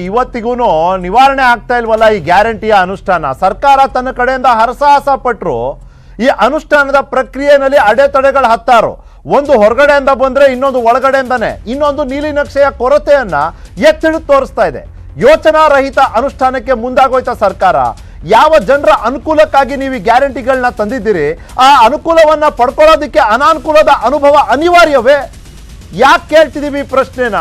ಇವತ್ತಿಗೂ ನಿವಾರಣೆ ಆಗ್ತಾ ಇಲ್ವಲ್ಲ ಈ ಗ್ಯಾರಂಟಿಯ ಅನುಷ್ಠಾನ. ಸರ್ಕಾರ ತನ್ನ ಕಡೆಯಿಂದ ಹರಸಾಹಸ ಪಟ್ಟರು ಈ ಅನುಷ್ಠಾನದ ಪ್ರಕ್ರಿಯೆಯಲ್ಲಿ ಅಡೆತಡೆಗಳು ಹತ್ತಾರು. ಒಂದು ಹೊರಗಡೆಯಿಂದ ಬಂದ್ರೆ ಇನ್ನೊಂದು ಒಳಗಡೆಯಿಂದಾನೆ, ಇನ್ನೊಂದು ನೀಲಿ ನಕ್ಷೆಯ ಕೊರತೆಯನ್ನ ಎತ್ತಿಡಿದು ತೋರಿಸ್ತಾ ಇದೆ. ಯೋಚನಾ ರಹಿತ ಅನುಷ್ಠಾನಕ್ಕೆ ಮುಂದಾಗೋಯ್ತಾ ಸರ್ಕಾರ. ಯಾವ ಜನರ ಅನುಕೂಲಕ್ಕಾಗಿ ನೀವು ಈ ಗ್ಯಾರಂಟಿಗಳನ್ನ ತಂದಿದ್ದೀರಿ, ಆ ಅನುಕೂಲವನ್ನ ಪಡ್ಕೊಳ್ಳೋದಕ್ಕೆ ಅನಾನುಕೂಲದ ಅನುಭವ ಅನಿವಾರ್ಯವೇ? ಯಾಕೆ ಕೇಳ್ತಿದೀವಿ ಈ ಪ್ರಶ್ನೆನ?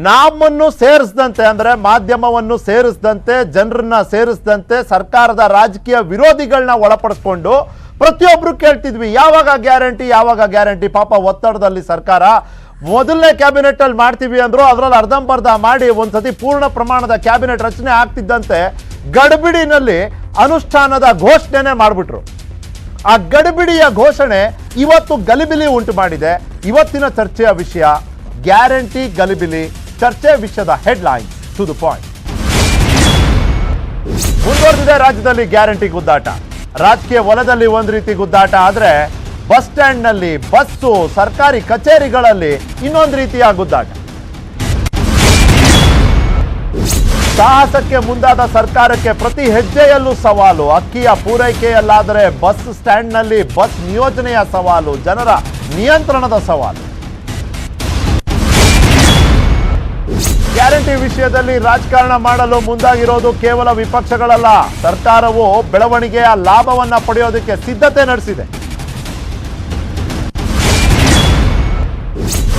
ನಮ್ಮನ್ನು ಸೇರಿಸದಂತೆ, ಅಂದ್ರೆ ಮಾಧ್ಯಮವನ್ನು ಸೇರಿಸದಂತೆ, ಜನರನ್ನ ಸೇರಿಸದಂತೆ ಸರ್ಕಾರದ ರಾಜಕೀಯ ವಿರೋಧಿಗಳನ್ನ ಒಳಪಡಿಸ್ಕೊಂಡು ಪ್ರತಿಯೊಬ್ರು ಕೇಳ್ತಿದ್ವಿ ಯಾವಾಗ ಗ್ಯಾರಂಟಿ, ಯಾವಾಗ ಗ್ಯಾರಂಟಿ. ಪಾಪ ಒತ್ತಡದಲ್ಲಿ ಸರ್ಕಾರ ಮೊದಲನೇ ಕ್ಯಾಬಿನೆಟ್ ಅಲ್ಲಿ ಮಾಡ್ತೀವಿ ಅಂದ್ರು, ಅದರಲ್ಲಿ ಅರ್ಧಂಬರ್ಧ ಮಾಡಿ ಒಂದ್ಸತಿ ಪೂರ್ಣ ಪ್ರಮಾಣದ ಕ್ಯಾಬಿನೆಟ್ ರಚನೆ ಆಗ್ತಿದ್ದಂತೆ ಗಡಿಬಿಡಿನಲ್ಲಿ ಅನುಷ್ಠಾನದ ಘೋಷಣೆನೇ ಮಾಡಿಬಿಟ್ರು. ಆ ಗಡಿಬಿಡಿಯ ಘೋಷಣೆ ಇವತ್ತು ಗಲಿಬಿಲಿ ಉಂಟು ಮಾಡಿದೆ. ಇವತ್ತಿನ ಚರ್ಚೆಯ ವಿಷಯ ಗ್ಯಾರಂಟಿ ಗಲಿಬಿಲಿ. ಚರ್ಚೆ ವಿಷಯದ ಹೆಡ್ಲೈನ್ ಟು ದ ಪಾಯಿಂಟ್. ಮುಂದುವರೆದಿದೆ ರಾಜ್ಯದಲ್ಲಿ ಗ್ಯಾರಂಟಿ ಗುದ್ದಾಟ. ರಾಜಕೀಯ ವಲಯದಲ್ಲಿ ಒಂದು ರೀತಿ ಗುದ್ದಾಟ ಆದ್ರೆ ಬಸ್ ಸ್ಟ್ಯಾಂಡ್ ನಲ್ಲಿ, ಬಸ್ಸು, ಸರ್ಕಾರಿ ಕಚೇರಿಗಳಲ್ಲಿ ಇನ್ನೊಂದು ರೀತಿಯ ಗುದ್ದಾಟ. ಸಾಹಸಕ್ಕೆ ಮುಂದಾದ ಸರ್ಕಾರಕ್ಕೆ ಪ್ರತಿ ಹೆಜ್ಜೆಯಲ್ಲೂ ಸವಾಲು. ಅಕ್ಕಿಯ ಪೂರೈಕೆಯಲ್ಲಾದರೆ ಬಸ್ ಸ್ಟ್ಯಾಂಡ್ ನಲ್ಲಿ ಬಸ್ ನಿಯೋಜನೆಯ ಸವಾಲು, ಜನರ ನಿಯಂತ್ರಣದ ಸವಾಲು. ಗ್ಯಾರಂಟಿ ವಿಷಯದಲ್ಲಿ ರಾಜಕಾರಣ ಮಾಡಲು ಮುಂದಾಗಿರೋದು ಕೇವಲ ವಿಪಕ್ಷಗಳಲ್ಲ. ಸರ್ಕಾರವು ಬೆಳವಣಿಗೆಯ ಲಾಭವನ್ನ ಪಡೆಯೋದಕ್ಕೆ ಸಿದ್ಧತೆ ನಡೆಸಿದೆ.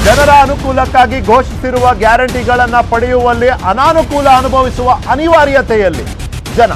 ಜನರ ಅನುಕೂಲಕ್ಕಾಗಿ ಘೋಷಿಸಿರುವ ಗ್ಯಾರಂಟಿಗಳನ್ನ ಪಡೆಯುವಲ್ಲಿ ಅನಾನುಕೂಲ ಅನುಭವಿಸುವ ಅನಿವಾರ್ಯತೆಯಲ್ಲಿ ಜನ.